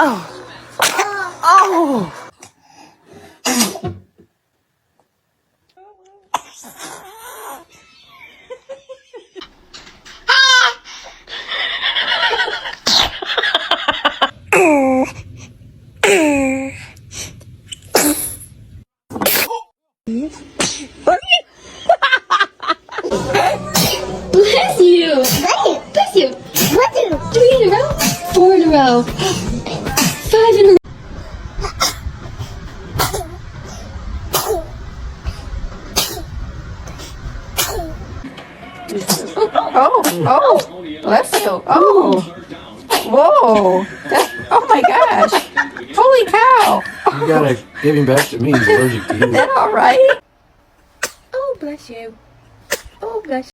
Oh. Oh. Bless you! Bless you! 3 in a row? 4 in a row? 5 in a row? Oh, bless you. Oh, whoa. Oh my gosh. Holy cow. You gotta give him back to me. He's allergic to you. Is that all right? Oh, bless you. Oh, bless you.